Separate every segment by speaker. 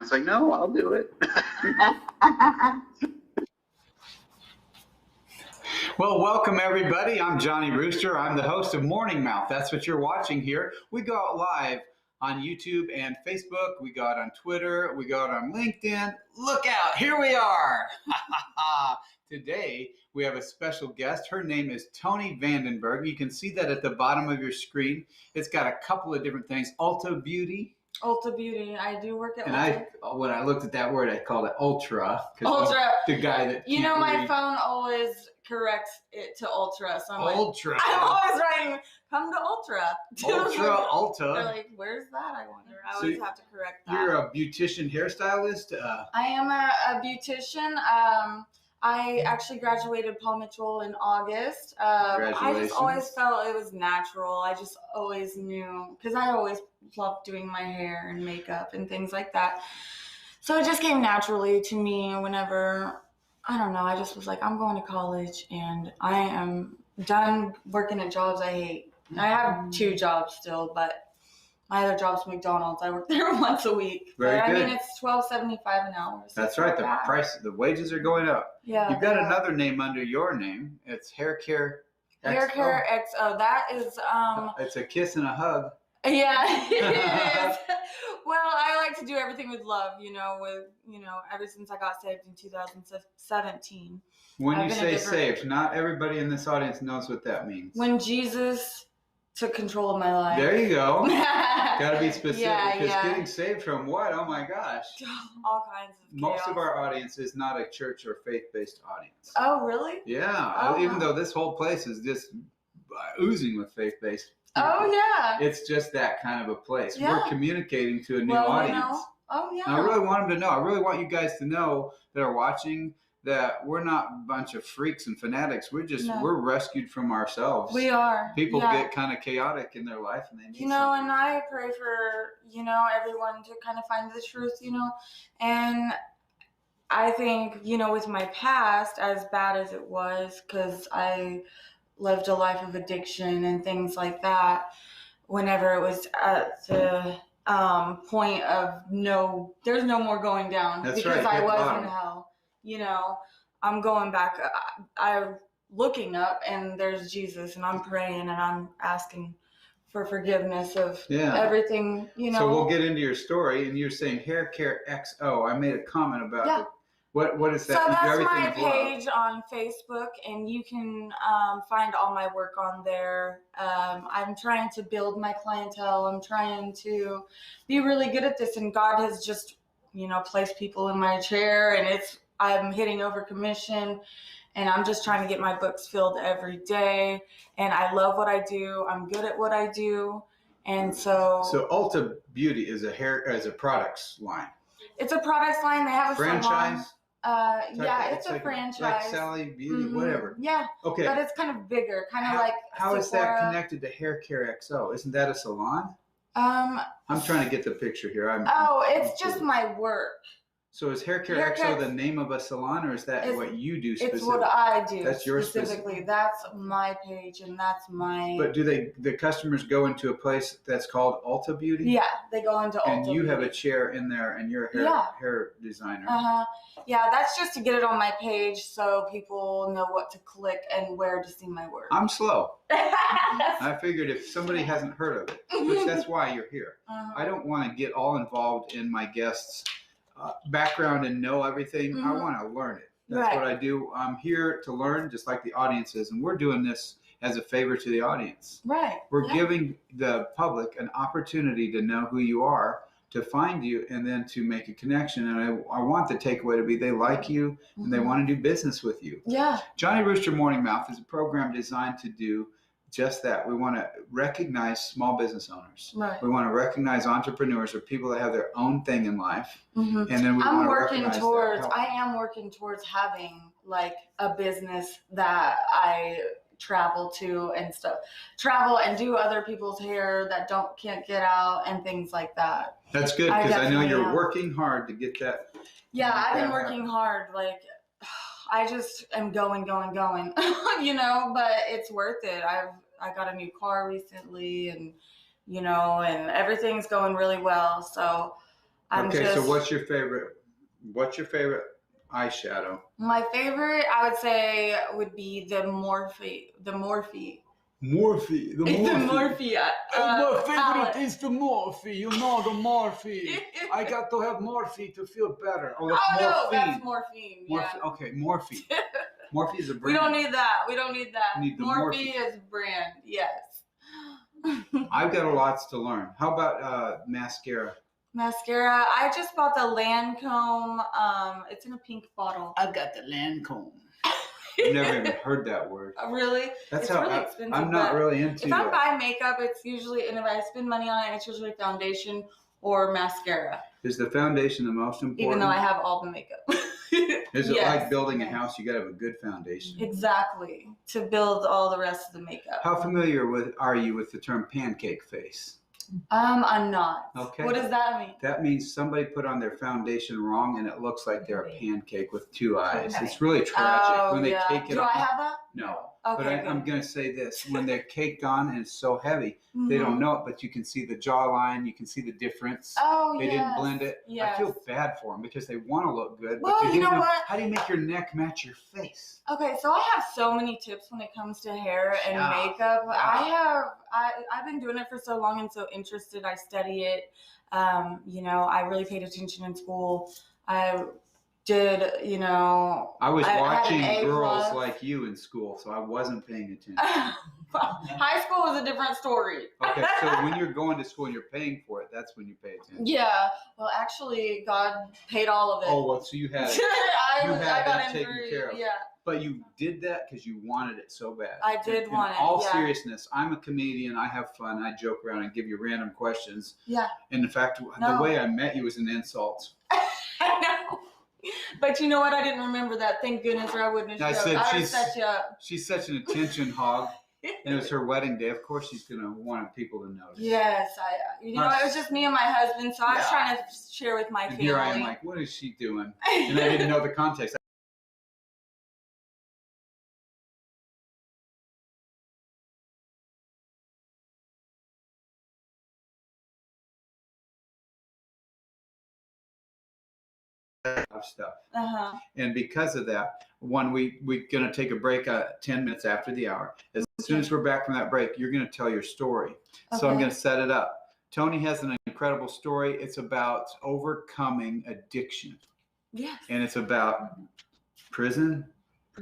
Speaker 1: It's like, no, I'll do it. Well, welcome everybody. I'm Johnny Rooster. I'm the host of Morning Mouth. That's what you're watching here. We go out live on YouTube and Facebook. We go out on Twitter. We go out on LinkedIn. Look out, here we are. Today, we have a special guest. Her name is Toni Vandenbergh. You can see that at the bottom of your screen. It's got a couple of different things. Ulta Beauty.
Speaker 2: Ulta Beauty. I do work at Ulta.
Speaker 1: And when I looked at that word, I called it Ultra.
Speaker 2: Ultra.
Speaker 1: The guy that
Speaker 2: my phone always corrects it to Ultra. So I'm
Speaker 1: Ultra.
Speaker 2: I'm always writing, come to Ultra.
Speaker 1: Ulta.
Speaker 2: They're like, where's that? I wonder. I always have to correct that.
Speaker 1: You're a beautician hairstylist?
Speaker 2: I am a beautician. I actually graduated Paul Mitchell in August. I just always felt it was natural. I just always knew, because I always loved doing my hair and makeup and things like that. So it just came naturally to me whenever, I don't know, I just was like, I'm going to college and I am done working at jobs I hate. I have 2 jobs still, but my other job's McDonald's. I work there once a week.
Speaker 1: Very good.
Speaker 2: I mean, it's $12.75 an hour. So
Speaker 1: that's right. The wages are going up.
Speaker 2: Yeah.
Speaker 1: You've got another name under your name. It's Haircarexo.
Speaker 2: Haircarexo. That is
Speaker 1: It's a kiss and a hug.
Speaker 2: Yeah, it is. Well, I like to do everything with love, ever since I got saved in 2017.
Speaker 1: When you say saved, not everybody in this audience knows what that means.
Speaker 2: When Jesus took control of my life.
Speaker 1: There you go. Got to be specific. Because getting saved from what? Oh my gosh.
Speaker 2: All kinds of chaos.
Speaker 1: Most of our audience is not a church or faith-based audience.
Speaker 2: Oh, really?
Speaker 1: Yeah.
Speaker 2: Oh,
Speaker 1: even though this whole place is just oozing with faith-based people.
Speaker 2: Oh, yeah.
Speaker 1: It's just that kind of a place.
Speaker 2: Yeah.
Speaker 1: We're communicating to a new audience.
Speaker 2: Oh, yeah.
Speaker 1: And I really want them to know. I really want you guys to know that are watching that we're not a bunch of freaks and fanatics. We're rescued from ourselves.
Speaker 2: We are.
Speaker 1: People get kind of chaotic in their life and they need
Speaker 2: and I pray for, everyone to kind of find the truth, and I think, with my past, as bad as it was, because I lived a life of addiction and things like that, whenever it was at the point of there's no more going down.
Speaker 1: That's
Speaker 2: because
Speaker 1: right.
Speaker 2: I was in hell. I'm going back, I'm looking up and there's Jesus and I'm praying and I'm asking for forgiveness of everything,
Speaker 1: So we'll get into your story, and you're saying Haircarexo. I made a comment about it. What is that?
Speaker 2: So that's my page on Facebook, and you can find all my work on there. I'm trying to build my clientele. I'm trying to be really good at this, and God has just, placed people in my chair, and I'm hitting over commission, and I'm just trying to get my books filled every day. And I love what I do. I'm good at what I do. And so
Speaker 1: Ulta Beauty is a products line.
Speaker 2: It's a products line. They have a
Speaker 1: franchise.
Speaker 2: It's a franchise.
Speaker 1: Like Sally Beauty, whatever.
Speaker 2: Yeah.
Speaker 1: Okay.
Speaker 2: But it's kind of bigger, like
Speaker 1: how is that connected to Haircarexo? Isn't that a salon? I'm trying to get the picture here.
Speaker 2: It's just my work.
Speaker 1: So is Haircarexo the name of a salon, or is that what you do specifically?
Speaker 2: It's what I do.
Speaker 1: That's your
Speaker 2: specifically. That's my page, and that's my.
Speaker 1: But do the customers go into a place that's called Ulta Beauty?
Speaker 2: Yeah, they go into Ulta.
Speaker 1: And you have a chair in there, and you're a hair designer.
Speaker 2: Yeah, that's just to get it on my page so people know what to click and where to see my work.
Speaker 1: I'm slow. I figured if somebody hasn't heard of it, which that's why you're here. I don't want to get all involved in my guests' background and know everything. I want to learn it. That's what I do. I'm here to learn, just like the audience is, and we're doing this as a favor to the audience.
Speaker 2: Right.
Speaker 1: We're giving the public an opportunity to know who you are, to find you, and then to make a connection. And I want the takeaway to be they like you and they want to do business with you.
Speaker 2: Yeah.
Speaker 1: Johnny Rooster Morning Mouth is a program designed to do just that. We want to recognize small business owners.
Speaker 2: Right.
Speaker 1: We want to recognize entrepreneurs or people that have their own thing in life.
Speaker 2: Mm-hmm.
Speaker 1: And then
Speaker 2: I am working towards having like a business that I travel to and stuff. Travel and do other people's hair that can't get out and things like that.
Speaker 1: That's good, because I know you're working hard to get that.
Speaker 2: Yeah, I've been working hard. Like, I just am going, you know, but it's worth it. I got a new car recently, and, you know, and everything's going really well. So
Speaker 1: so what's your favorite eyeshadow?
Speaker 2: My favorite, I would say, would be the Morphe.
Speaker 1: The
Speaker 2: Morphe.
Speaker 1: My
Speaker 2: Palette.
Speaker 1: favorite is the Morphe. You know the Morphe. I got to have Morphe to feel better.
Speaker 2: Oh, no, that's morphine. Yeah.
Speaker 1: Okay, Morphe. Morphe is a brand.
Speaker 2: We don't need that.
Speaker 1: Need the
Speaker 2: Morphe is a brand. Yes.
Speaker 1: I've got lots to learn. How about mascara?
Speaker 2: Mascara. I just bought the Lancome. It's in a pink bottle.
Speaker 1: I've got the Lancome. I've never even heard that word.
Speaker 2: Really?
Speaker 1: That's
Speaker 2: really expensive.
Speaker 1: I'm not really into
Speaker 2: If I'm buying makeup, it's usually, and if I spend money on it, it's usually foundation or mascara.
Speaker 1: Is the foundation the most important?
Speaker 2: Even though I have all the makeup.
Speaker 1: Is it like building a house? You got to have a good foundation.
Speaker 2: Exactly. To build all the rest of the makeup.
Speaker 1: How familiar are you with the term pancake face?
Speaker 2: I'm not.
Speaker 1: Okay.
Speaker 2: What does that mean?
Speaker 1: That means somebody put on their foundation wrong, and it looks like they're a pancake with two eyes. It's really tragic when they cake it.
Speaker 2: Do I have that?
Speaker 1: No.
Speaker 2: Okay,
Speaker 1: but I'm going to say this. When they're caked on and it's so heavy, they don't know it, but you can see the jawline. You can see the difference.
Speaker 2: Oh,
Speaker 1: They didn't blend it.
Speaker 2: Yes.
Speaker 1: I feel bad for them because they want to look good.
Speaker 2: Well,
Speaker 1: but
Speaker 2: you know what?
Speaker 1: How do you make your neck match your face?
Speaker 2: Okay, so I have so many tips when it comes to hair and makeup. I've been doing it for so long and so interested. I study it. You know, I really paid attention in school. I did, you know.
Speaker 1: I was watching girls like you in school, so I wasn't paying attention.
Speaker 2: High school was a different story.
Speaker 1: Okay, so when you're going to school and you're paying for it, that's when you pay attention.
Speaker 2: Yeah, well, actually, God paid all of it.
Speaker 1: Oh, well, so you had it.
Speaker 2: I got
Speaker 1: taken care of.
Speaker 2: Yeah.
Speaker 1: But you did that because you wanted it so bad.
Speaker 2: I did want it.
Speaker 1: In all seriousness, I'm a comedian. I have fun. I joke around and give you random questions.
Speaker 2: Yeah.
Speaker 1: And in fact, the way I met you was an insult.
Speaker 2: I know. But you know what? I didn't remember that. Thank goodness, or I wouldn't have showed. I would set you up.
Speaker 1: She's such an attention hog. And it was her wedding day. Of course, she's going to want people to notice.
Speaker 2: Yes. You know, it was just me and my husband, so I was trying to share with my family.
Speaker 1: Here I am like, what is she doing? And I didn't know the context. Of stuff. And because of that, we're going to take a break 10 minutes after the hour. As soon as we're back from that break, you're going to tell your story. So I'm going to set it up. Toni has an incredible story. It's about overcoming addiction.
Speaker 2: Yes.
Speaker 1: And it's about prison,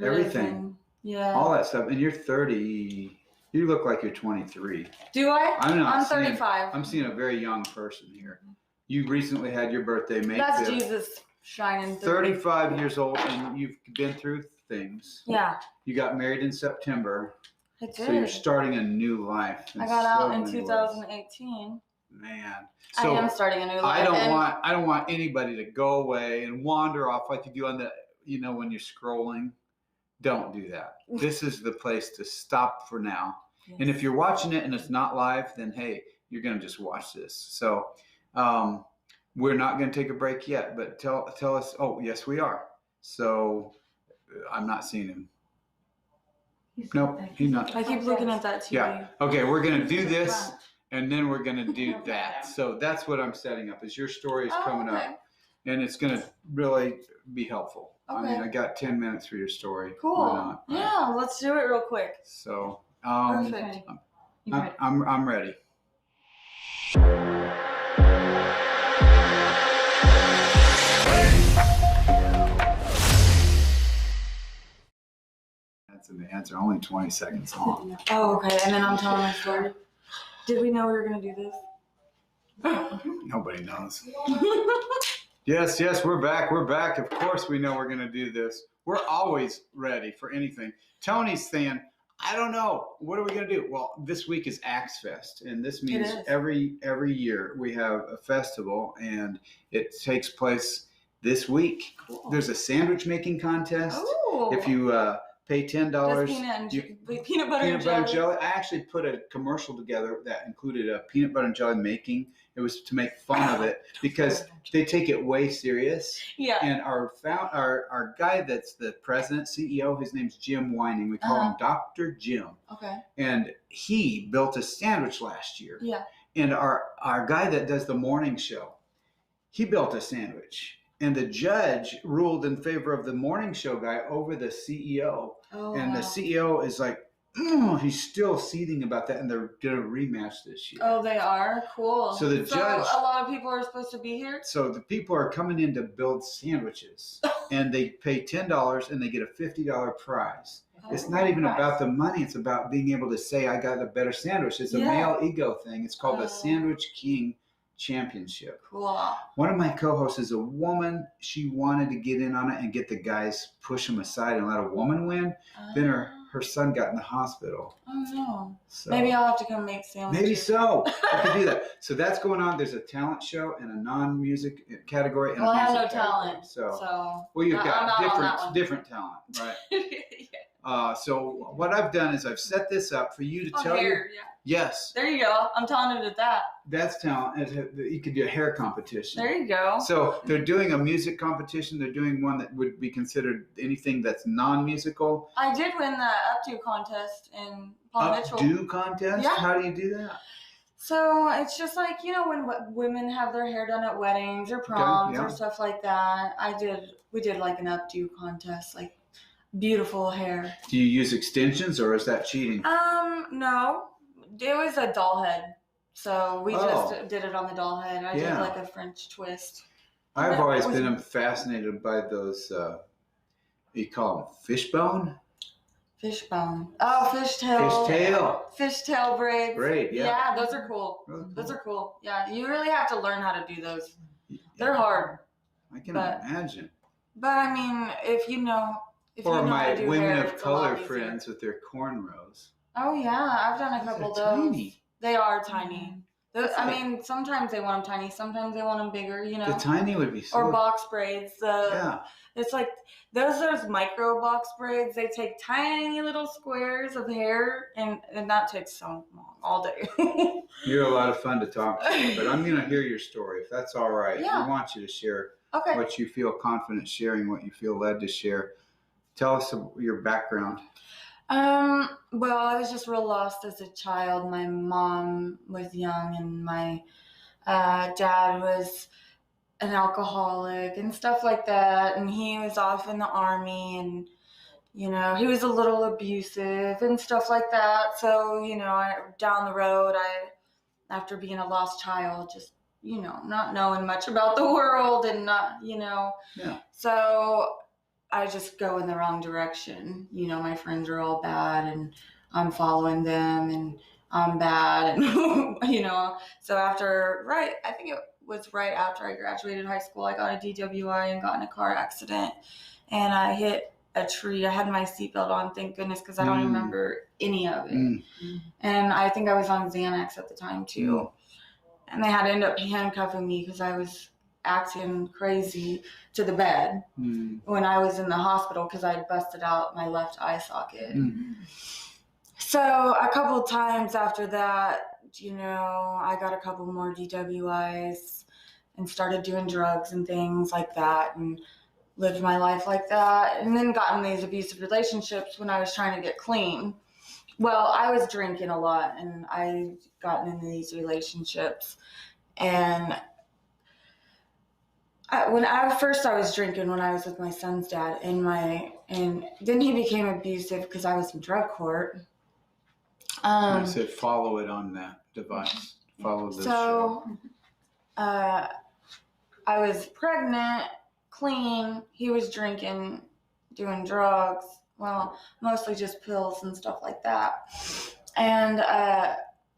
Speaker 1: everything.
Speaker 2: Yeah.
Speaker 1: All that stuff. And you're 30. You look like you're 23.
Speaker 2: Do I? I'm 35.
Speaker 1: I'm seeing a very young person here. You recently had your birthday.
Speaker 2: That's Jesus shining through.
Speaker 1: 35 years old, and you've been through things.
Speaker 2: Yeah.
Speaker 1: You got married in September.
Speaker 2: I did.
Speaker 1: So you're starting a new life.
Speaker 2: I got out in 2018.
Speaker 1: Man.
Speaker 2: So I am starting a new life.
Speaker 1: I don't want anybody to go away and wander off like you do on when you're scrolling. Don't do that. This is the place to stop for now. Yes. And if you're watching it and it's not live, then hey, you're going to just watch this. So we're not going to take a break yet, but tell us. Oh, yes, we are. So I'm not seeing him. Nope, he's not.
Speaker 2: I keep looking at that TV.
Speaker 1: Yeah. Okay, we're going to do this, and then we're going to do that. So that's what I'm setting up. Is your story is coming up, and it's going to really be helpful. Okay. I mean, I got 10 minutes for your story.
Speaker 2: Cool. Yeah, let's do it real quick.
Speaker 1: So,
Speaker 2: perfect.
Speaker 1: I'm ready. That's an answer. Only 20 seconds long.
Speaker 2: Oh, okay. And then I'm telling my story. Did we know we were going to do this?
Speaker 1: Nobody knows. Yes, we're back. We're back. Of course we know we're going to do this. We're always ready for anything. Toni's saying, I don't know. What are we going to do? Well, this week is Axe Fest, and this means every year we have a festival, and it takes place this week. Cool. There's a sandwich making contest.
Speaker 2: Ooh.
Speaker 1: If you pay $10,
Speaker 2: peanut butter and jelly.
Speaker 1: I actually put a commercial together that included a peanut butter and jelly making. It was to make fun of it because they take it way serious.
Speaker 2: Yeah.
Speaker 1: And our guy that's the president, CEO, his name's Jim Whining. We call him Dr. Jim.
Speaker 2: Okay.
Speaker 1: And he built a sandwich last year.
Speaker 2: Yeah. And
Speaker 1: our guy that does the morning show, he built a sandwich. And the judge ruled in favor of the morning show guy over the CEO.
Speaker 2: Oh,
Speaker 1: and the CEO is like, he's still seething about that, and they're going to rematch this year.
Speaker 2: Oh, they are? Cool.
Speaker 1: So the judge...
Speaker 2: a lot of people are supposed to be here?
Speaker 1: So the people are coming in to build sandwiches, and they pay $10, and they get a $50 prize. It's not even about the money. It's about being able to say, I got a better sandwich. It's a male ego thing. It's called the Sandwich King Championship.
Speaker 2: Cool.
Speaker 1: One of my co-hosts is a woman. She wanted to get in on it and get the guys push them aside and let a woman win. Then her son got in the hospital.
Speaker 2: Oh no.
Speaker 1: So,
Speaker 2: maybe I'll have to come make sandwiches.
Speaker 1: Maybe so. I could do that. So that's going on. There's a talent show and a non-music category. And
Speaker 2: I have no
Speaker 1: category.
Speaker 2: talent.
Speaker 1: So well, you've got different talent, right? So what I've done is I've set this up for you to tell you. Yes.
Speaker 2: There you go. I'm talented at that.
Speaker 1: That's talent. You could do a hair competition.
Speaker 2: There you go.
Speaker 1: So they're doing a music competition. They're doing one that would be considered anything that's non-musical.
Speaker 2: I did win the updo contest in Palm Mitchell.
Speaker 1: Updo contest?
Speaker 2: Yeah.
Speaker 1: How do you do that?
Speaker 2: So it's just like, when women have their hair done at weddings or proms or stuff like that. We did like an updo contest, like beautiful hair.
Speaker 1: Do you use extensions or is that cheating?
Speaker 2: No. It was a doll head. So we just did it on the doll head. I did like a French twist.
Speaker 1: I've always been fascinated by those, you call them fishbone?
Speaker 2: Fishbone. Oh, fishtail. Fishtail braids.
Speaker 1: Braid, yeah.
Speaker 2: Yeah, those are cool. Really cool. Those are cool. Yeah, you really have to learn how to do those. They're hard.
Speaker 1: I can imagine.
Speaker 2: But I mean, if you know
Speaker 1: my
Speaker 2: how to do
Speaker 1: women
Speaker 2: hair,
Speaker 1: of color friends with their cornrows.
Speaker 2: Oh yeah, I've done a couple of those.
Speaker 1: Tiny.
Speaker 2: They are tiny. I mean, sometimes they want them tiny, sometimes they want them bigger,
Speaker 1: The tiny would be so...
Speaker 2: Or box braids. It's like, there's micro box braids. They take tiny little squares of hair, and that takes so long, all day.
Speaker 1: You're a lot of fun to talk to, but I'm going to hear your story, if that's all right.
Speaker 2: Yeah.
Speaker 1: We want you to share what you feel confident sharing, what you feel led to share. Tell us your background.
Speaker 2: Well, I was just real lost as a child. My mom was young and my dad was an alcoholic and stuff like that. And he was off in the army and, he was a little abusive and stuff like that. So, down the road, after being a lost child, just, not knowing much about the world and not, So I just go in the wrong direction. My friends are all bad and I'm following them and I'm bad. And, so I think it was right after I graduated high school, I got a DWI and got in a car accident and I hit a tree. I had my seatbelt on, thank goodness, because I don't remember any of it. And I think I was on Xanax at the time too. And they had to end up handcuffing me because I was acting crazy to the bed when I was in the hospital because I had busted out my left eye socket. So a couple times after that, I got a couple more DWIs and started doing drugs and things like that and lived my life like that, and then got in these abusive relationships when I was trying to get clean. Well, I was drinking a lot and I gotten into these relationships, and when I was drinking when I was with my son's dad, and then he became abusive because I was in drug court.
Speaker 1: I said follow it on that device. Follow this show.
Speaker 2: I was pregnant, clean. He was drinking, doing drugs. Well, mostly just pills and stuff like that. And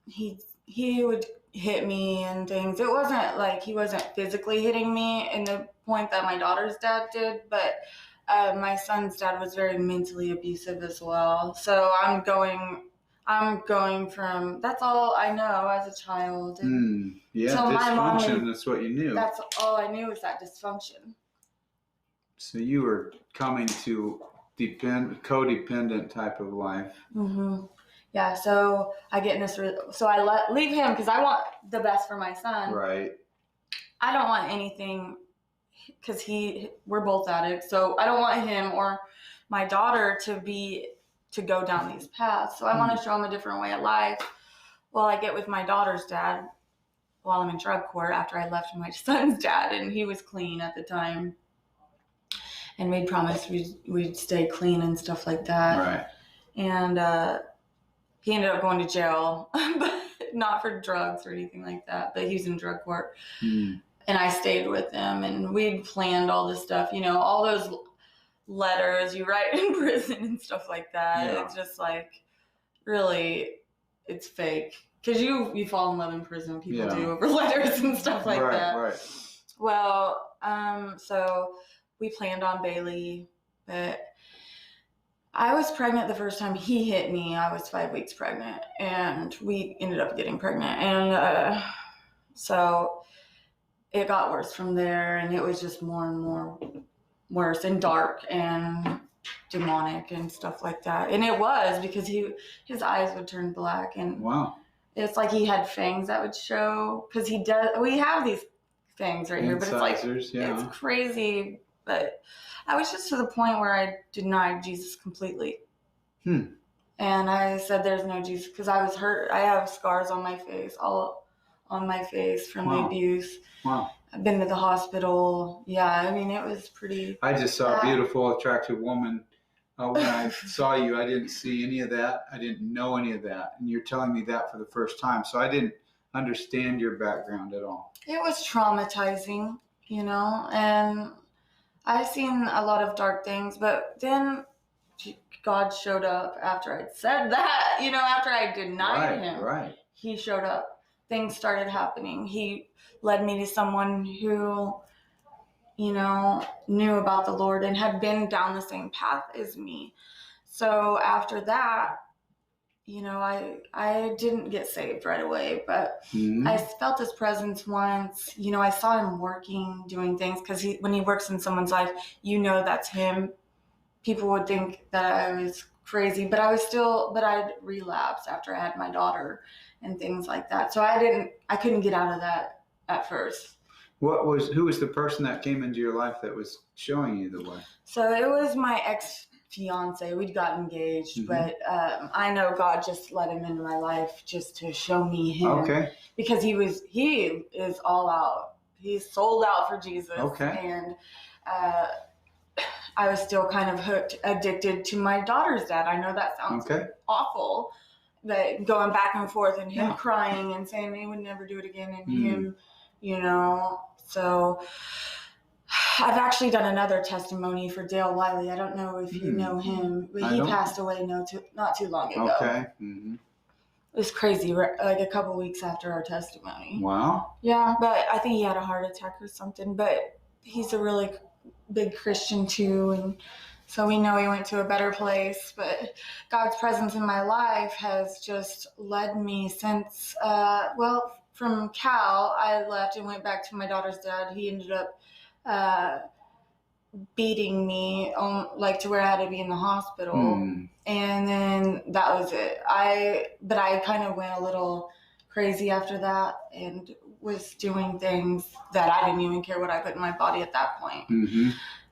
Speaker 2: he would hit me and things. It wasn't like he wasn't physically hitting me in the point that my daughter's dad did, but my son's dad was very mentally abusive as well. So I'm going from, that's all I know as a child.
Speaker 1: Yeah, so dysfunction, that's what you knew.
Speaker 2: That's all I knew was that dysfunction.
Speaker 1: So you were coming to codependent type of life.
Speaker 2: Mm-hmm. Yeah, so I get in this, so I leave him because I want the best for my son.
Speaker 1: Right.
Speaker 2: I don't want anything, because we're both addicts, so I don't want him or my daughter to go down these paths. So I want to show him a different way of life. Well, I get with my daughter's dad while I'm in drug court after I left my son's dad, and he was clean at the time. And we'd promised we'd stay clean and stuff like that.
Speaker 1: Right.
Speaker 2: And he ended up going to jail, but not for drugs or anything like that. But he was in drug court. And I stayed with him, and we'd planned all this stuff, all those letters you write in prison and stuff like that. Yeah. It's just like, really, it's fake. Because you fall in love in prison, people do, over letters and stuff like that. Right. Well, so we planned on Bailey, but I was pregnant the first time he hit me. I was 5 weeks pregnant, and we ended up getting pregnant. And so it got worse from there, and it was just more and more worse and dark and demonic and stuff like that. And it was because his eyes would turn black, and
Speaker 1: wow,
Speaker 2: it's like he had fangs that would show, because he does. We have these fangs right here, but it's like it's crazy. But I was just to the point where I denied Jesus completely. And I said, "There's no Jesus," because I was hurt. I have scars on my face, all on my face from the abuse.
Speaker 1: Wow.
Speaker 2: I've been to the hospital. Yeah, I mean, it was pretty.
Speaker 1: I just saw a beautiful, attractive woman. When I saw you, I didn't see any of that. I didn't know any of that. And you're telling me that for the first time. So I didn't understand your background at all. It
Speaker 2: was traumatizing, and I've seen a lot of dark things. But then God showed up after I'd said that, after I denied him.
Speaker 1: Right.
Speaker 2: He showed up. Things started happening. He led me to someone who, knew about the Lord and had been down the same path as me. So after that, I didn't get saved right away, but I felt his presence once. I saw him working, doing things, because when he works in someone's life, that's him. People would think that I was crazy, but I'd relapsed after I had my daughter and things like that. So I couldn't get out of that at first.
Speaker 1: Who was the person that came into your life that was showing you the way?
Speaker 2: So it was my ex-fiance. We'd got engaged, but I know God just let him into my life just to show me him.
Speaker 1: Okay.
Speaker 2: Because he is all out. He's sold out for Jesus.
Speaker 1: Okay.
Speaker 2: And I was still kind of addicted to my daughter's dad. I know that sounds awful, but going back and forth and him crying and saying he would never do it again, and him, So I've actually done another testimony for Dale Wiley. I don't know if you know him, but he passed away not too long ago.
Speaker 1: Okay.
Speaker 2: It was crazy, like a couple weeks after our testimony.
Speaker 1: Wow.
Speaker 2: Yeah, but I think he had a heart attack or something, but he's a really big Christian too, and so we know he went to a better place. But God's presence in my life has just led me since from Cal I left and went back to my daughter's dad. He ended up beating me to where I had to be in the hospital, and then that was it. But I kind of went a little crazy after that and was doing things that I didn't even care what I put in my body at that point.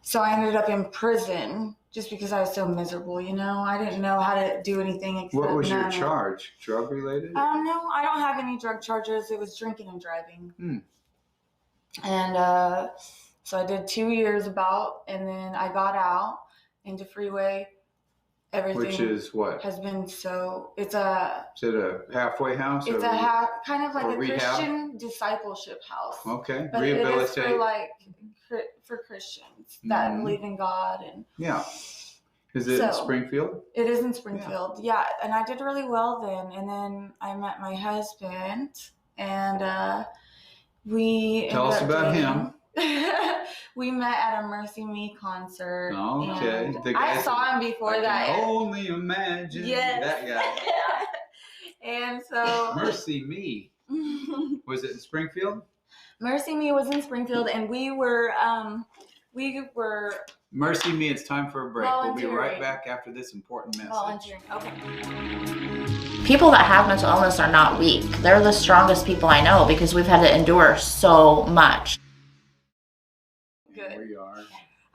Speaker 2: So I ended up in prison just because I was so miserable, I didn't know how to do anything except
Speaker 1: What was your charge? Drug related?
Speaker 2: No, I don't have any drug charges. It was drinking and driving. And so I did 2 years and then I got out into freeway. Everything,
Speaker 1: which is what
Speaker 2: has been it's
Speaker 1: is it a halfway house?
Speaker 2: It's kind of like a Christian discipleship house.
Speaker 1: Okay.
Speaker 2: But it is for Christians that believe in God. And
Speaker 1: is it in Springfield?
Speaker 2: It is in Springfield. Yeah. And I did really well then. And then I met my husband, and we
Speaker 1: tell us about him.
Speaker 2: We met at a Mercy Me concert.
Speaker 1: Okay.
Speaker 2: I saw him before that.
Speaker 1: I can only imagine.
Speaker 2: Yes.
Speaker 1: That guy.
Speaker 2: And so.
Speaker 1: Mercy Me. Was it in Springfield?
Speaker 2: Mercy Me was in Springfield, and we were.
Speaker 1: Mercy Me, it's time for a break. We'll be right back after this important message.
Speaker 2: Volunteering. Okay.
Speaker 3: People that have mental illness are not weak. They're the strongest people I know because we've had to endure so much.
Speaker 2: Good.
Speaker 1: We are.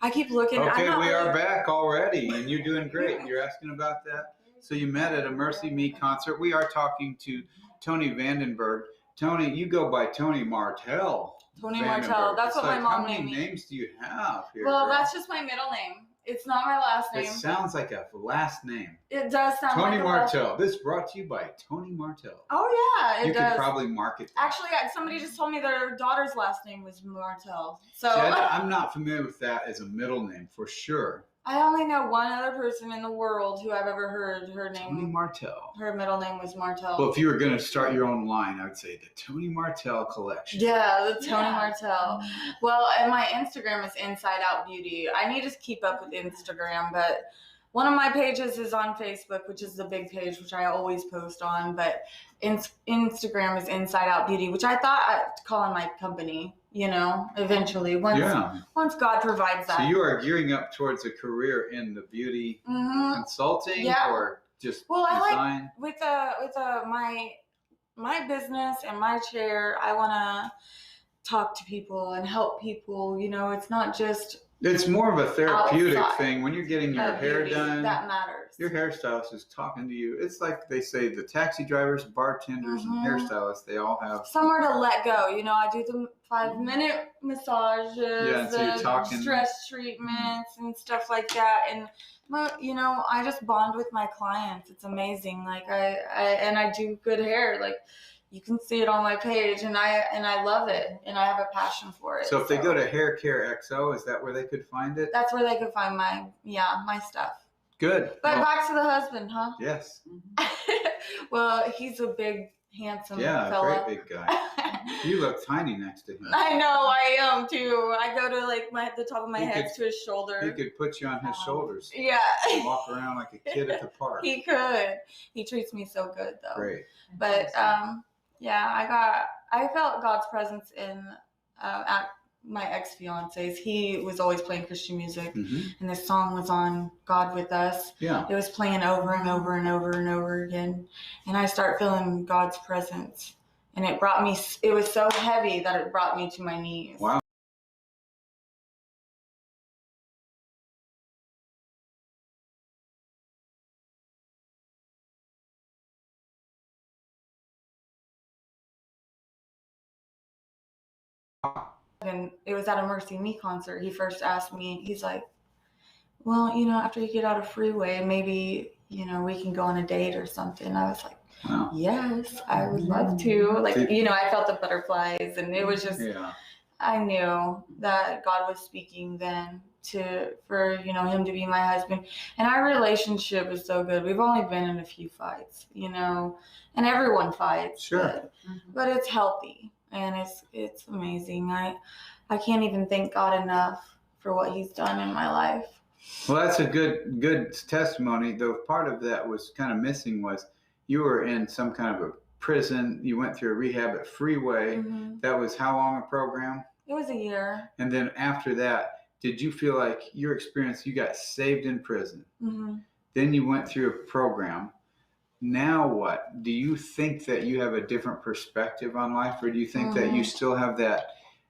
Speaker 2: I keep looking.
Speaker 1: Okay, we are back already, and you're doing great. You're asking about that? So you met at a Mercy Me concert. We are talking to Toni Vandenbergh. Toni, you go by Toni Martell.
Speaker 2: Toni Martell. That's what my mom named me.
Speaker 1: How many names do you have here?
Speaker 2: Well, that's just my middle name. It's not my last name.
Speaker 1: It sounds like a last name.
Speaker 2: It does sound
Speaker 1: Toni
Speaker 2: like
Speaker 1: Martell. This is brought to you by Toni Martell.
Speaker 2: Oh, yeah,
Speaker 1: you could probably market that.
Speaker 2: Actually, somebody just told me their daughter's last name was Martell. So
Speaker 1: I'm not familiar with that as a middle name for sure.
Speaker 2: I only know one other person in the world who I've ever heard her name.
Speaker 1: Toni Martell.
Speaker 2: Her middle name was Martell.
Speaker 1: Well, if you were going to start your own line, I would say the Toni Martell collection.
Speaker 2: Yeah, the Toni Martell. Well, and my Instagram is Inside Out Beauty. I need to keep up with Instagram, but one of my pages is on Facebook, which is the big page, which I always post on. But Instagram is Inside Out Beauty, which I thought I'd call in my company. Eventually, once God provides that.
Speaker 1: So you are gearing up towards a career in the beauty consulting, or just design?
Speaker 2: I like with my business and my chair. I want to talk to people and help people. It's not just.
Speaker 1: It's more of a therapeutic
Speaker 2: outside
Speaker 1: thing when you're getting your hair done.
Speaker 2: That matters.
Speaker 1: Your hairstylist is talking to you. It's like they say the taxi drivers, bartenders, and hairstylists, they all have
Speaker 2: somewhere to let go. I do the 5-minute massages,
Speaker 1: so you're talking
Speaker 2: stress treatments and stuff like that. And I just bond with my clients. It's amazing. Like I do good hair. Like you can see it on my page, and I love it, and I have a passion for it.
Speaker 1: So if they go to Haircarexo, is that where they could find it?
Speaker 2: That's where they could find my stuff.
Speaker 1: Good.
Speaker 2: But back to the husband, huh?
Speaker 1: Yes.
Speaker 2: Well, he's a big, handsome
Speaker 1: great
Speaker 2: fella.
Speaker 1: big guy. You look tiny next to him.
Speaker 2: I know, I am too. I go to the top of my head to his shoulder.
Speaker 1: He could put you on his shoulders.
Speaker 2: Yeah.
Speaker 1: Walk around like a kid at the park.
Speaker 2: He could. He treats me so good though.
Speaker 1: Great.
Speaker 2: But I felt God's presence in at my ex-fiance's. He was always playing Christian music, and this song was on, God With Us.
Speaker 1: Yeah.
Speaker 2: It was playing over and over and over and over again, and I start feeling God's presence, and it was so heavy that it brought me to my knees.
Speaker 1: Wow.
Speaker 2: And it was at a Mercy Me concert. He first asked me, he's like, well, after you get out of Freeway, maybe, we can go on a date or something. I was like, wow. Yes, I would love to. Like, I felt the butterflies, and it was just, I knew that God was speaking then for him to be my husband. And our relationship is so good. We've only been in a few fights, and everyone fights.
Speaker 1: Sure.
Speaker 2: But it's healthy. And it's amazing. I can't even thank God enough for what He's done in my life.
Speaker 1: Well, that's a good testimony. Though part of that was kind of missing was you were in some kind of a prison. You went through a rehab at Freeway. That was how long a program?
Speaker 2: It was a year.
Speaker 1: And then after that, did you feel like your experience, you got saved in prison? Then you went through a program. Now what? Do you think that you have a different perspective on life, or do you think that you still have that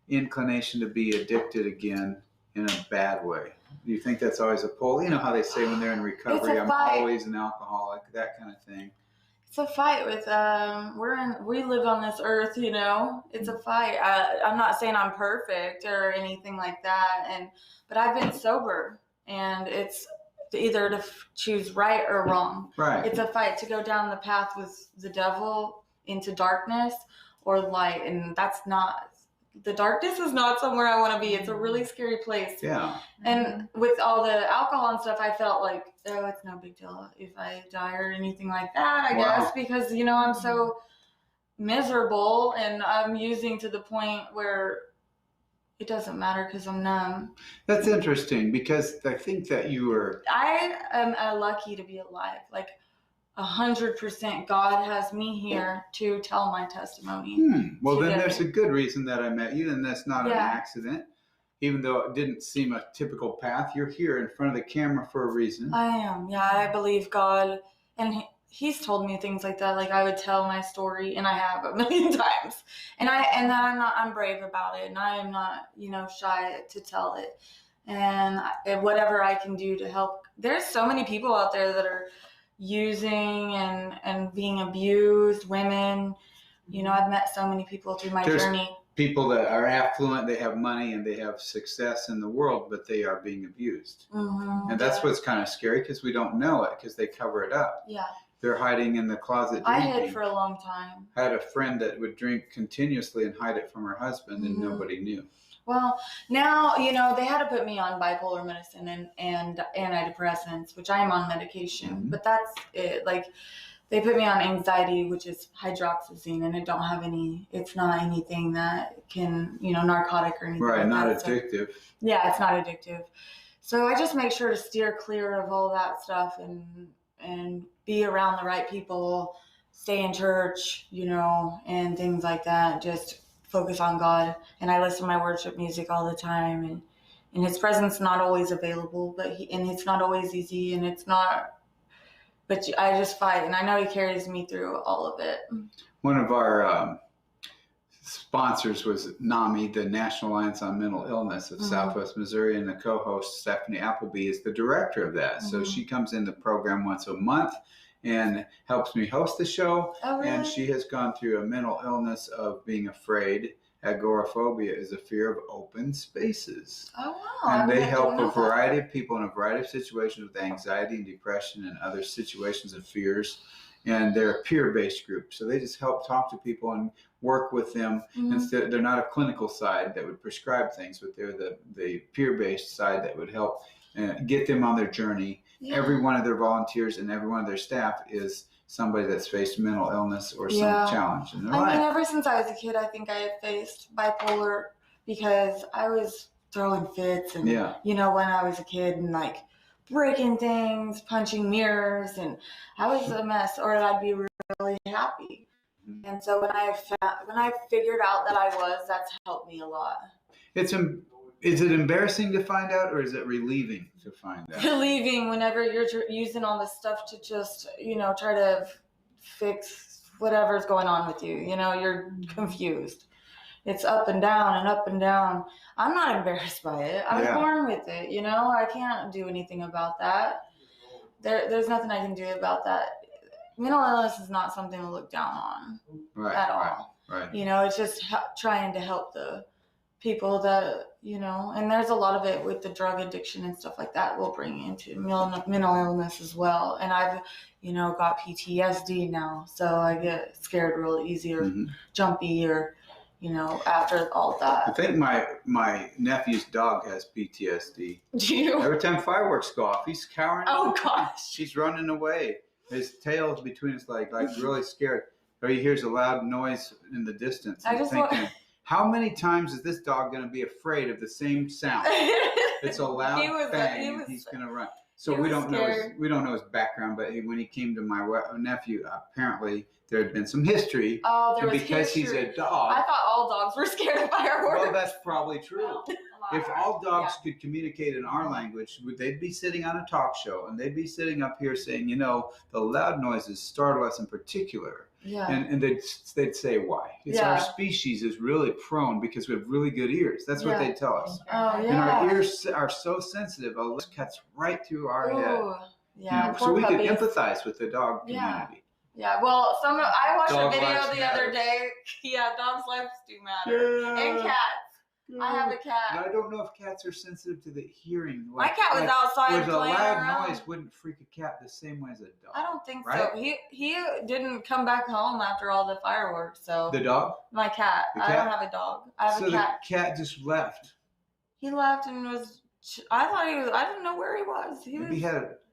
Speaker 1: inclination to be addicted again in a bad way? Do you think that's always a pull? You know how they say when they're in recovery, I'm always an alcoholic, that kind of thing.
Speaker 2: It's a fight with we live on this earth, it's a fight. I'm not saying I'm perfect or anything like that, but I've been sober, and it's either to choose right or wrong.
Speaker 1: Right.
Speaker 2: It's a fight to go down the path with the devil into darkness or light. And the darkness is not somewhere I want to be. It's a really scary place.
Speaker 1: Yeah.
Speaker 2: And with all the alcohol and stuff, I felt like, oh, it's no big deal if I die or anything like that, I guess, because, I'm so miserable, and I'm using to the point where it doesn't matter because I'm numb.
Speaker 1: That's interesting because I think that
Speaker 2: I am lucky to be alive. Like 100%, God has me here to tell my testimony.
Speaker 1: Well, then there's a good reason that I met you, and that's not an accident. Even though it didn't seem a typical path, you're here in front of the camera for a reason.
Speaker 2: I am. Yeah, I believe God, and He's told me things like that. Like I would tell my story, and I have a million times. And I'm brave about it, and I am not, shy to tell it. And whatever I can do to help. There's so many people out there that are using and being abused, women. I've met so many people through my journey.
Speaker 1: People that are affluent, they have money and they have success in the world, but they are being abused. And that's what's kind of scary because we don't know it because they cover it up.
Speaker 2: Yeah.
Speaker 1: They're hiding in the closet
Speaker 2: drinking.
Speaker 1: I
Speaker 2: hid for a long time.
Speaker 1: I had a friend that would drink continuously and hide it from her husband and nobody knew.
Speaker 2: Well, now, they had to put me on bipolar medicine and antidepressants, which I am on medication, but that's it. Like, they put me on anxiety, which is hydroxyzine, and it's not anything that can, narcotic or anything.
Speaker 1: Right,
Speaker 2: like
Speaker 1: not
Speaker 2: that.
Speaker 1: addictive.
Speaker 2: So, yeah, it's not addictive. So I just make sure to steer clear of all that stuff and be around the right people, stay in church, and things like that. Just focus on God. And I listen to my worship music all the time, and His presence not always available, and it's not always easy, and it's not. But I just fight, and I know He carries me through all of it.
Speaker 1: One of our sponsors was NAMI, the National Alliance on Mental Illness of Southwest Missouri, and the co-host, Stephanie Appleby, is the director of that. So she comes in the program once a month and helps me host the show.
Speaker 2: Oh, really?
Speaker 1: And she has gone through a mental illness of being afraid. Agoraphobia is a fear of open spaces.
Speaker 2: Oh, wow.
Speaker 1: And they help a variety of people in a variety of situations with anxiety and depression and other situations of fears. And they're a peer-based group. So they just help talk to people and work with them. Instead, they're not a clinical side that would prescribe things, but they're the peer-based side that would help get them on their journey. Yeah. Every one of their volunteers and every one of their staff is somebody that's faced mental illness or some challenge in their life.
Speaker 2: I mean, ever since I was a kid, I think I had faced bipolar because I was throwing fits and, when I was a kid and like breaking things, punching mirrors, and I was a mess, or I'd be really happy. And so when I figured out that I was, that's helped me a lot.
Speaker 1: Is it embarrassing to find out, or is it relieving to find out?
Speaker 2: Relieving whenever you're using all this stuff to just, try to fix whatever's going on with you. You're confused. It's up and down and up and down. I'm not embarrassed by it. I was born with it, I can't do anything about that. There's nothing I can do about that. Mental illness is not something to look down on at all.
Speaker 1: Right.
Speaker 2: It's just trying to help the people that, and there's a lot of it with the drug addiction and stuff like that will bring into mental illness as well. And I've, got PTSD now, so I get scared real easy or jumpy or, after all that.
Speaker 1: I think my nephew's dog has PTSD.
Speaker 2: Do you?
Speaker 1: Every time fireworks go off, he's cowering.
Speaker 2: Oh, gosh.
Speaker 1: He's running away. His tail's between his legs, like really scared. Or he hears a loud noise in the distance. And thinking, how many times is this dog going to be afraid of the same sound? It's a loud bang, and he's going to run. So we don't know his background, but when he came to my nephew, apparently there had been some history.
Speaker 2: Oh, there was
Speaker 1: because
Speaker 2: history.
Speaker 1: He's a dog.
Speaker 2: I thought all dogs were scared of fireworks.
Speaker 1: Well, that's probably true. If all dogs could communicate in our language, they'd be sitting on a talk show and they'd be sitting up here saying, the loud noises startle us in particular.
Speaker 2: Yeah.
Speaker 1: And they'd say why. It's our species is really prone because we have really good ears. That's what they tell us.
Speaker 2: Oh, yeah.
Speaker 1: And our ears are so sensitive, it cuts right through our head.
Speaker 2: Yeah.
Speaker 1: So we can empathize with the dog community.
Speaker 2: Yeah, well, I watched a video the other day. Yeah, dogs' lives do matter. Yeah. And cats. I have a cat.
Speaker 1: And I don't know if cats are sensitive to the hearing.
Speaker 2: My cat was outside playing
Speaker 1: around.
Speaker 2: A loud
Speaker 1: noise wouldn't freak a cat the same way as a dog.
Speaker 2: I don't think so. He didn't come back home after all the fireworks. So
Speaker 1: the dog?
Speaker 2: My cat. I don't have a dog. I have a cat.
Speaker 1: So the cat just left.
Speaker 2: He left and was. I thought he was. I didn't know where he was.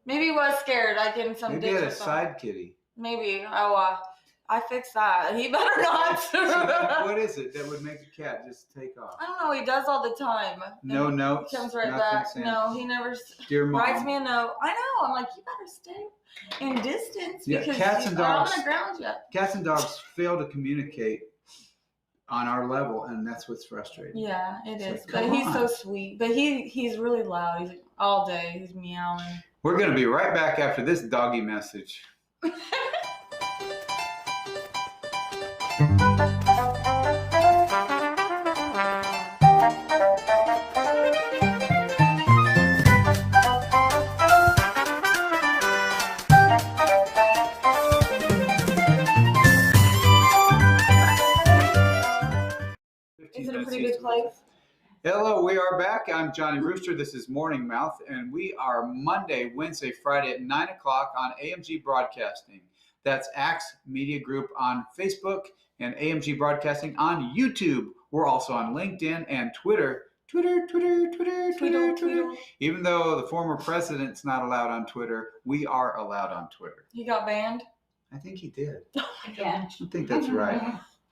Speaker 1: Maybe he was
Speaker 2: scared. Like in some.
Speaker 1: Maybe he had a side kitty.
Speaker 2: Maybe. Oh, I fixed that. He better not.
Speaker 1: So what is it that would make a cat just take off?
Speaker 2: I don't know. He does all the time.
Speaker 1: No notes.
Speaker 2: He comes right
Speaker 1: nothing
Speaker 2: back.
Speaker 1: saying,
Speaker 2: No, he never
Speaker 1: Dear Mom.
Speaker 2: writes me a note. I know. I'm like, you better stay in distance because
Speaker 1: cats and dogs.
Speaker 2: I'm on the ground yet.
Speaker 1: Cats and dogs fail to communicate on our level, and that's what's frustrating.
Speaker 2: Yeah, it is.
Speaker 1: Like,
Speaker 2: but he's so sweet. But he's really loud. He's all day. He's meowing.
Speaker 1: We're gonna be right back after this doggy message.
Speaker 2: Is it a pretty good place?
Speaker 1: Hello, we are back. I'm Johnny Rooster. This is Morning Mouth, and we are Monday, Wednesday, Friday at 9 o'clock on AMG Broadcasting. That's Axe Media Group on Facebook and AMG Broadcasting on YouTube. We're also on LinkedIn and Twitter. Twitter. Even though the former president's not allowed on Twitter, we are allowed on Twitter.
Speaker 2: He got banned?
Speaker 1: I think he did.
Speaker 2: Yeah.
Speaker 1: I think that's right.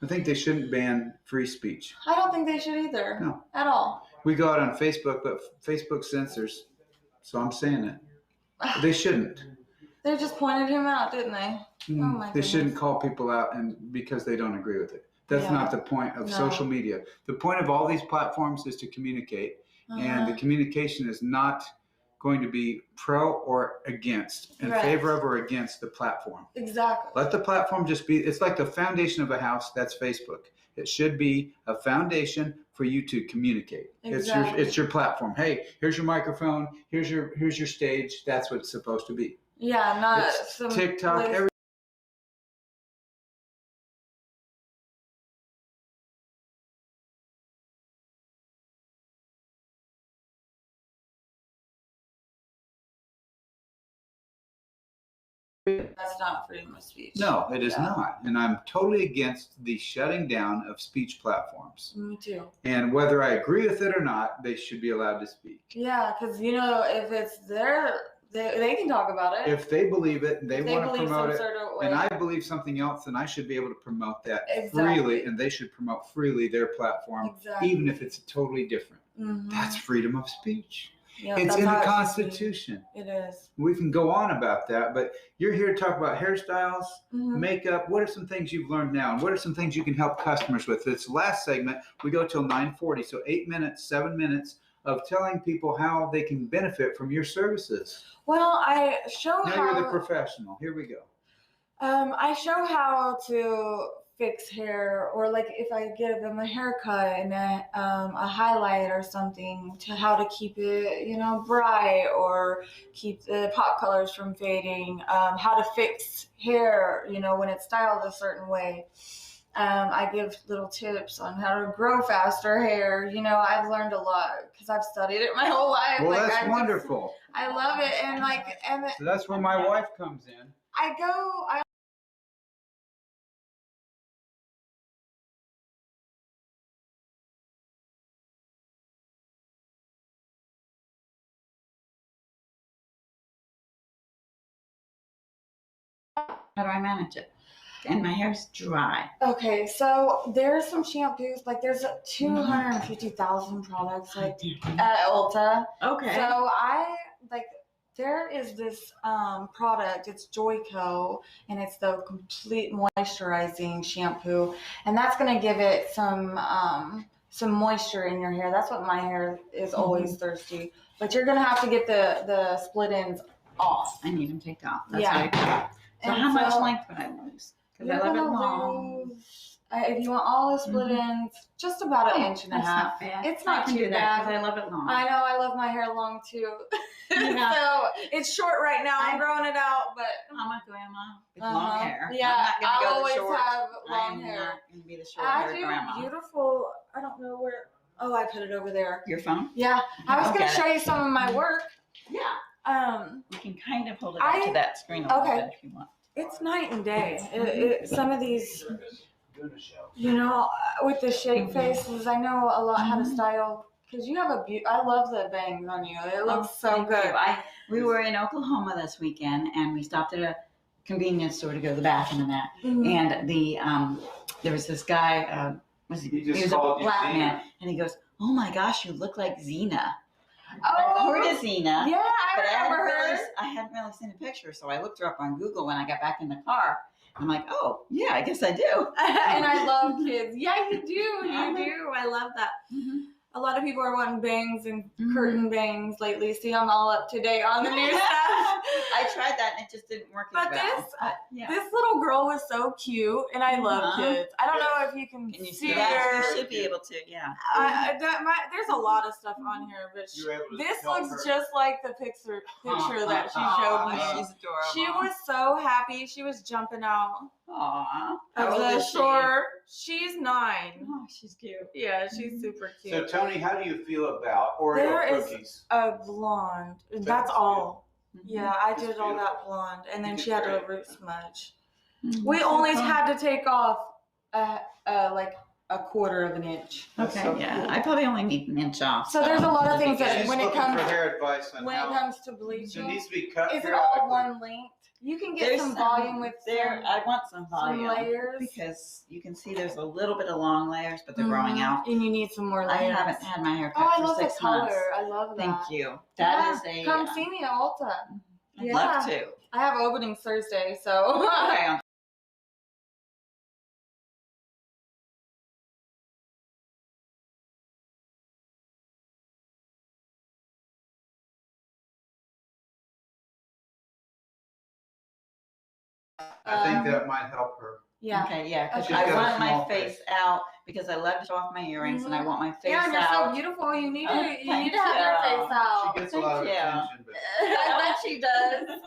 Speaker 1: I think they shouldn't ban free speech.
Speaker 2: I don't think they should either.
Speaker 1: No.
Speaker 2: At all.
Speaker 1: We go out on Facebook, but Facebook censors. So I'm saying it. They shouldn't.
Speaker 2: They just pointed him out, didn't they? Oh my
Speaker 1: They
Speaker 2: goodness.
Speaker 1: shouldn't call people out and because they don't agree with it. That's not the point of social media. The point of all these platforms is to communicate. And the communication is not going to be pro or against, in favor of or against the platform.
Speaker 2: Exactly.
Speaker 1: Let the platform just be, it's like the foundation of a house, that's Facebook. It should be a foundation for you to communicate.
Speaker 2: Exactly.
Speaker 1: It's your platform. Hey, here's your microphone, here's your stage. That's what it's supposed to be.
Speaker 2: Yeah, not
Speaker 1: It's
Speaker 2: some
Speaker 1: TikTok, every
Speaker 2: That's not freedom of speech.
Speaker 1: No, it is not. And I'm totally against the shutting down of speech platforms.
Speaker 2: Me too.
Speaker 1: And whether I agree with it or not, they should be allowed to speak.
Speaker 2: Yeah, because, if it's there, they can talk about it.
Speaker 1: If they believe it and they want to promote it,
Speaker 2: sort of way.
Speaker 1: and I believe something else, then I should be able to promote that
Speaker 2: Exactly.
Speaker 1: freely, and they should promote freely their platform, even if it's totally different.
Speaker 2: Mm-hmm.
Speaker 1: That's freedom of speech.
Speaker 2: Yeah,
Speaker 1: it's in the Constitution.
Speaker 2: It is.
Speaker 1: We can go on about that, but you're here to talk about hairstyles, makeup. What are some things you've learned now? And what are some things you can help customers with? This last segment, we go till 9:40, so 7 minutes of telling people how they can benefit from your services.
Speaker 2: Well, I show
Speaker 1: now you're the professional. Here we go.
Speaker 2: I show how to fix hair, or like if I give them a haircut and a highlight or something, to how to keep it, bright, or keep the pop colors from fading, how to fix hair, when it's styled a certain way. I give little tips on how to grow faster hair. I've learned a lot because I've studied it my whole life.
Speaker 1: Well, that's wonderful.
Speaker 2: I love it.
Speaker 1: So that's where my wife comes in.
Speaker 4: How do I manage it? And my hair's dry.
Speaker 2: Okay, so there's some shampoos, like there's 250,000 products like at Ulta.
Speaker 4: Okay.
Speaker 2: So there is this product, it's Joico, and it's the complete moisturizing shampoo, and that's gonna give it some moisture in your hair. That's what my hair is always thirsty. But you're gonna have to get the split ends off.
Speaker 4: I need them taken off. That's
Speaker 2: Yeah.
Speaker 4: what I do. So how much length would I lose? Because I love it long.
Speaker 2: If you want all the split ends, just about an inch and a half.
Speaker 4: Not bad.
Speaker 2: It's not too bad.
Speaker 4: Because I love it long.
Speaker 2: I know, I love my hair long too.
Speaker 4: Yeah.
Speaker 2: So it's short right now. I'm growing it out, but
Speaker 4: I'm a grandma with long hair.
Speaker 2: Yeah,
Speaker 4: I'm not
Speaker 2: I'll
Speaker 4: gonna go
Speaker 2: always
Speaker 4: the short.
Speaker 2: have long
Speaker 4: I'm
Speaker 2: hair.
Speaker 4: not going to be the short hair grandma.
Speaker 2: I do beautiful. I don't know where. Oh, I put it over there.
Speaker 4: Your phone?
Speaker 2: Yeah, I was
Speaker 4: Okay.
Speaker 2: gonna show you some of my work.
Speaker 4: Yeah. You can kind of hold it up to that screen a little bit if you want.
Speaker 2: It's night and day. Some of these, with the shape faces, I know a lot how to style. Because you have I love the bangs on you. It looks so
Speaker 4: Thank
Speaker 2: good.
Speaker 4: you. We were in Oklahoma this weekend, and we stopped at a convenience store to go to the bathroom and that.
Speaker 2: Mhm.
Speaker 4: And there was this guy, he was a black man, and he goes, "Oh my gosh, you look like Xena." I've heard of Xena.
Speaker 2: Yeah,
Speaker 4: But
Speaker 2: I
Speaker 4: hadn't really seen a picture, so I looked her up on Google when I got back in the car. I'm like, oh, yeah, I guess I do.
Speaker 2: And I love kids. Yeah, you do. You do. I love that.
Speaker 4: Mm-hmm.
Speaker 2: A lot of people are wanting bangs and curtain bangs lately. See, I'm all up to date on the new stuff.
Speaker 4: I tried that and it just didn't work as well.
Speaker 2: This little girl was so cute, and I love kids. I don't know if you can
Speaker 4: you
Speaker 2: see
Speaker 4: see that?
Speaker 2: her.
Speaker 4: You should be able to, yeah.
Speaker 2: There's a lot of stuff on here, but this looks just like the picture that she showed me.
Speaker 4: She's adorable.
Speaker 2: She was so happy. She was jumping out
Speaker 4: Aww.
Speaker 2: of the shore. She's 9.
Speaker 4: Oh, she's cute.
Speaker 2: Yeah, she's super cute.
Speaker 1: So Toni, how do you feel about Oreo
Speaker 2: There
Speaker 1: cookies?
Speaker 2: is a blonde. That's all.
Speaker 4: Mm-hmm.
Speaker 2: Yeah, I
Speaker 1: That's
Speaker 2: did all that
Speaker 1: beautiful.
Speaker 2: blonde, and then
Speaker 1: You
Speaker 2: she
Speaker 1: did
Speaker 2: had a
Speaker 1: great.
Speaker 2: root smudge.
Speaker 4: Mm-hmm.
Speaker 2: We only had to take off like a quarter of an inch.
Speaker 1: That's
Speaker 4: Okay,
Speaker 1: so
Speaker 4: yeah.
Speaker 1: cool.
Speaker 4: I probably only need an inch off.
Speaker 2: So there's a lot of things that
Speaker 1: She's
Speaker 2: when it
Speaker 1: looking
Speaker 2: comes
Speaker 1: for hair advice on
Speaker 2: when it
Speaker 1: how
Speaker 2: comes to
Speaker 1: so it
Speaker 2: bleaching,
Speaker 1: needs to be cut.
Speaker 2: is it
Speaker 1: periodically.
Speaker 2: all one length? You can get
Speaker 4: There's
Speaker 2: some volume with
Speaker 4: there. I want some volume
Speaker 2: layers.
Speaker 4: because you can see there's a little bit of long layers, but they're growing out.
Speaker 2: and you need some more
Speaker 4: I
Speaker 2: layers.
Speaker 4: haven't had my hair cut
Speaker 2: Oh, I
Speaker 4: for
Speaker 2: love the
Speaker 4: 6 months.
Speaker 2: color. I love that.
Speaker 4: Thank you. That is a.
Speaker 2: Come see me at Ulta.
Speaker 4: I'd love to.
Speaker 2: I have openings Thursday, so.
Speaker 4: Okay.
Speaker 1: I think that might help her.
Speaker 2: Yeah.
Speaker 4: Okay, yeah, because
Speaker 2: Okay.
Speaker 4: I
Speaker 1: She's got a
Speaker 4: want my
Speaker 1: small
Speaker 4: face out because I love to show off my earrings and I want my face
Speaker 2: Yeah, and you're
Speaker 4: out.
Speaker 2: so beautiful. You need to.
Speaker 4: Oh,
Speaker 2: You
Speaker 4: thank
Speaker 2: need to have your
Speaker 4: you.
Speaker 2: face out.
Speaker 1: She gets a lot of
Speaker 4: Thank you.
Speaker 1: attention, but
Speaker 2: I bet she does.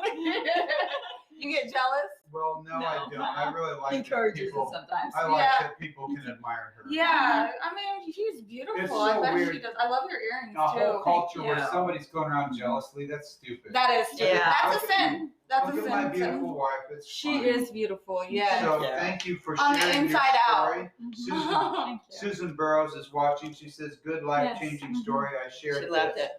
Speaker 2: You get jealous?
Speaker 1: well, no, I don't. I really like that
Speaker 4: Encourages it
Speaker 1: people.
Speaker 4: sometimes.
Speaker 1: I like
Speaker 2: Yeah.
Speaker 1: that people can admire her.
Speaker 2: Yeah. I mean, she's beautiful.
Speaker 1: It's
Speaker 2: I
Speaker 1: so
Speaker 2: bet
Speaker 1: weird.
Speaker 2: she does. I love your earrings
Speaker 1: A whole
Speaker 2: too.
Speaker 1: culture where
Speaker 4: you.
Speaker 1: somebody's going around jealously, that's stupid.
Speaker 2: That is stupid.
Speaker 4: Yeah.
Speaker 2: That's a sin. That's
Speaker 1: Look
Speaker 2: a
Speaker 1: at
Speaker 2: sin.
Speaker 1: my beautiful wife. It's
Speaker 2: She
Speaker 1: fine.
Speaker 2: is beautiful. Yes.
Speaker 1: So
Speaker 4: Yeah.
Speaker 1: thank you for
Speaker 2: On the
Speaker 1: sharing
Speaker 2: inside
Speaker 1: your
Speaker 2: out.
Speaker 1: story. Susan,
Speaker 4: Thank you.
Speaker 1: Susan Burrows is watching. She says, "Good life-changing
Speaker 4: Yes.
Speaker 1: story." I shared
Speaker 4: She loved
Speaker 1: this.
Speaker 4: it.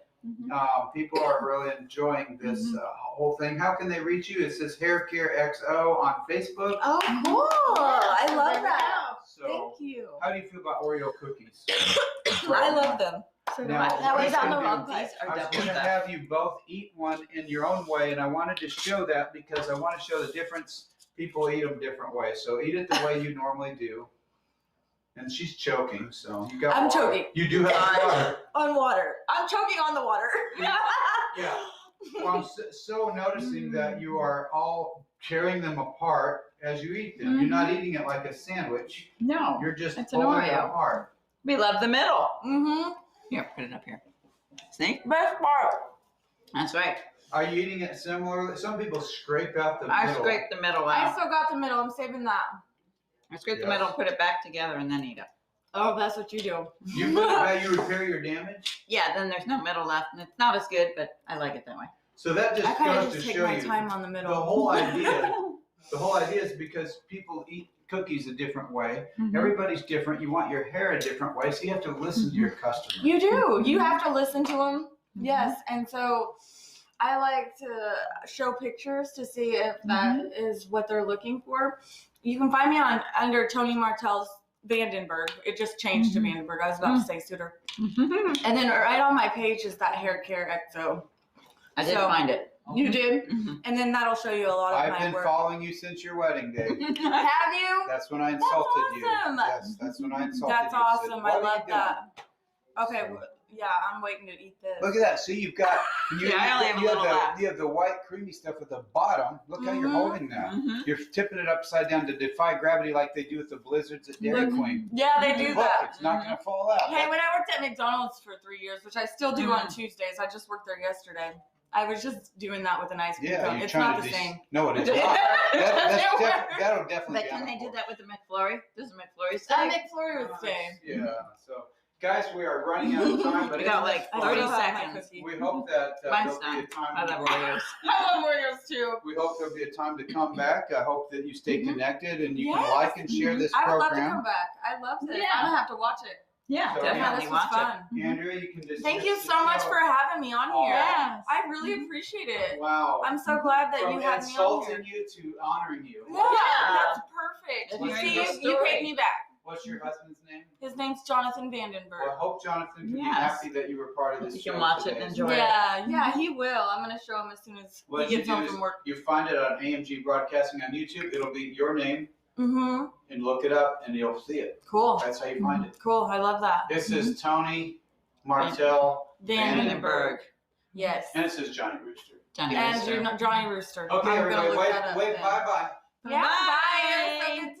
Speaker 1: People are really enjoying this whole thing. How can they reach you? It says Haircarexo on Facebook.
Speaker 2: Oh, cool. I love that.
Speaker 1: So,
Speaker 2: Thank you.
Speaker 1: how do you feel about Oreo cookies?
Speaker 2: I love them.
Speaker 1: Now,
Speaker 2: That
Speaker 1: what
Speaker 2: was
Speaker 1: I
Speaker 2: on the
Speaker 1: can
Speaker 2: wrong
Speaker 1: do-
Speaker 2: place.
Speaker 1: I was going to have you both eat one in your own way, and I wanted to show that because I want to show the difference. People eat them different ways. So eat it the way you normally do. And she's choking, so you got
Speaker 2: I'm
Speaker 1: water.
Speaker 2: choking.
Speaker 1: You do have water.
Speaker 2: On water. I'm choking on the water.
Speaker 1: Yeah. Well, I'm so noticing that you are all tearing them apart as you eat them. You're not eating it like a sandwich.
Speaker 4: No,
Speaker 1: You're just
Speaker 4: It's an
Speaker 1: pulling it
Speaker 4: Oreo.
Speaker 1: apart.
Speaker 4: we love the middle.
Speaker 2: Mm-hmm.
Speaker 4: Here, put it up here. See?
Speaker 2: Best part.
Speaker 4: That's right.
Speaker 1: Are you eating it similarly? Some people scrape out the
Speaker 4: I
Speaker 1: middle.
Speaker 4: scrape the middle
Speaker 2: I
Speaker 4: out.
Speaker 2: still got the middle. I'm saving that.
Speaker 4: I scrape the
Speaker 1: Yes.
Speaker 4: middle, put it back together, and then eat it.
Speaker 2: Oh, that's what you do.
Speaker 1: You put it how you repair your damage.
Speaker 4: Yeah, then there's no middle left, and it's not as good, but I like it that way.
Speaker 1: So that
Speaker 2: I
Speaker 1: just
Speaker 2: kind of
Speaker 1: goes to
Speaker 2: just take
Speaker 1: show
Speaker 2: my
Speaker 1: you
Speaker 2: time on the middle.
Speaker 1: the whole idea. The whole idea is because people eat cookies a different way.
Speaker 4: Mhm.
Speaker 1: Everybody's different. You want your hair a different way, so you have to listen to your customer.
Speaker 2: You do. You have to listen to them.
Speaker 4: Mhm.
Speaker 2: Yes. And so I like to show pictures to see if that is what they're looking for. You can find me on under Toni Vandenbergh. It just changed to Vandenbergh. I was about to say Suter. And then right on my page is that Haircarexo.
Speaker 4: I did
Speaker 2: So-
Speaker 4: find it.
Speaker 2: You did?
Speaker 4: Mhm.
Speaker 2: And then that'll show you a lot of
Speaker 1: I've
Speaker 2: my
Speaker 1: been
Speaker 2: work.
Speaker 1: following you since your wedding day.
Speaker 2: Have you?
Speaker 1: That's when I insulted you.
Speaker 2: awesome.
Speaker 1: Yes, that's when I insulted
Speaker 2: That's
Speaker 1: you. I said,
Speaker 2: awesome.
Speaker 1: "What
Speaker 2: I
Speaker 1: are you
Speaker 2: love
Speaker 1: doing?"
Speaker 2: that. Okay.
Speaker 1: So-
Speaker 2: well, yeah, I'm waiting to eat this.
Speaker 1: Look at that. See, you've got you,
Speaker 4: Yeah, I only have a
Speaker 1: you
Speaker 4: little left.
Speaker 1: you have the white creamy stuff at the bottom. Look how you're
Speaker 2: Mhm.
Speaker 1: holding that.
Speaker 4: Mhm.
Speaker 1: You're tipping it upside down to defy gravity like they do with the blizzards at Dairy
Speaker 2: Look.
Speaker 1: Queen.
Speaker 2: Yeah, they do
Speaker 1: Look,
Speaker 2: that.
Speaker 1: it's not going to fall out.
Speaker 2: Hey, when I worked at McDonald's for 3 years, which I still do on Tuesdays, I just worked there yesterday. I was just doing that with an ice cream
Speaker 1: Yeah,
Speaker 2: cone.
Speaker 1: you're
Speaker 2: It's
Speaker 1: trying
Speaker 2: not
Speaker 1: to
Speaker 2: the same.
Speaker 1: No, it is
Speaker 2: It
Speaker 1: not.
Speaker 2: doesn't work.
Speaker 1: That'll definitely
Speaker 4: But
Speaker 1: be
Speaker 4: can
Speaker 1: on
Speaker 4: they
Speaker 1: the
Speaker 4: do
Speaker 1: board.
Speaker 4: that with the McFlurry? Does the McFlurry
Speaker 2: That
Speaker 4: stay?
Speaker 2: McFlurry would stay.
Speaker 1: Yeah. So, guys, we are running out of time, but
Speaker 4: We got
Speaker 1: isn't
Speaker 4: like
Speaker 1: this fun?
Speaker 4: 30
Speaker 2: still have my
Speaker 4: seconds.
Speaker 2: cookie.
Speaker 1: We hope that
Speaker 4: Mine's
Speaker 1: there'll be a
Speaker 4: done.
Speaker 1: time.
Speaker 4: I love Oreos.
Speaker 2: I love Oreos too.
Speaker 1: We hope there'll be a time to come back. I hope that you stay connected and you
Speaker 2: Yes.
Speaker 1: can like and share this
Speaker 2: I would love to
Speaker 1: program.
Speaker 2: come back. I love this.
Speaker 4: Yeah.
Speaker 2: I'm gonna have to watch it.
Speaker 4: Yeah,
Speaker 1: So,
Speaker 2: Yeah,
Speaker 4: definitely
Speaker 2: this was
Speaker 4: watch
Speaker 2: fun.
Speaker 1: Andrea, you can just.
Speaker 2: Thank you so much for having me on here.
Speaker 4: Yes.
Speaker 2: I really appreciate it.
Speaker 1: Wow.
Speaker 2: I'm so glad that
Speaker 1: From
Speaker 2: you had me on here.
Speaker 1: insulting you to honoring you.
Speaker 2: Yeah, that's perfect.
Speaker 4: That's
Speaker 2: You
Speaker 4: a
Speaker 2: see,
Speaker 4: good
Speaker 2: you
Speaker 4: story.
Speaker 2: paid me back.
Speaker 1: What's your husband's name?
Speaker 2: His name's Jonathan
Speaker 1: Well, I
Speaker 2: Vandenbergh.
Speaker 1: hope Jonathan can be
Speaker 4: Yes.
Speaker 1: happy that you were part of this
Speaker 4: You
Speaker 1: show
Speaker 4: can watch it
Speaker 1: today.
Speaker 4: and enjoy it.
Speaker 2: Yeah, he will. I'm gonna show him as soon as
Speaker 1: What
Speaker 2: he
Speaker 1: you
Speaker 2: gets
Speaker 1: do
Speaker 2: home
Speaker 1: is
Speaker 2: from work.
Speaker 1: you find it on AMG Broadcasting on YouTube. It'll be your name,
Speaker 2: Mm-hmm.
Speaker 1: and look it up, and you'll see it.
Speaker 2: Cool.
Speaker 1: That's how you find it.
Speaker 2: Cool. I love that.
Speaker 1: This is Toni Martell
Speaker 2: Vandenbergh. Yes.
Speaker 1: and this is Johnny Rooster.
Speaker 4: Johnny
Speaker 2: And
Speaker 4: Rooster.
Speaker 2: you're not Johnny Rooster.
Speaker 1: Okay,
Speaker 2: I'm gonna
Speaker 1: everybody,
Speaker 2: look that up
Speaker 1: wait,
Speaker 2: then.
Speaker 1: bye-bye.
Speaker 2: Yeah, bye.
Speaker 4: Bye.
Speaker 2: It was so good to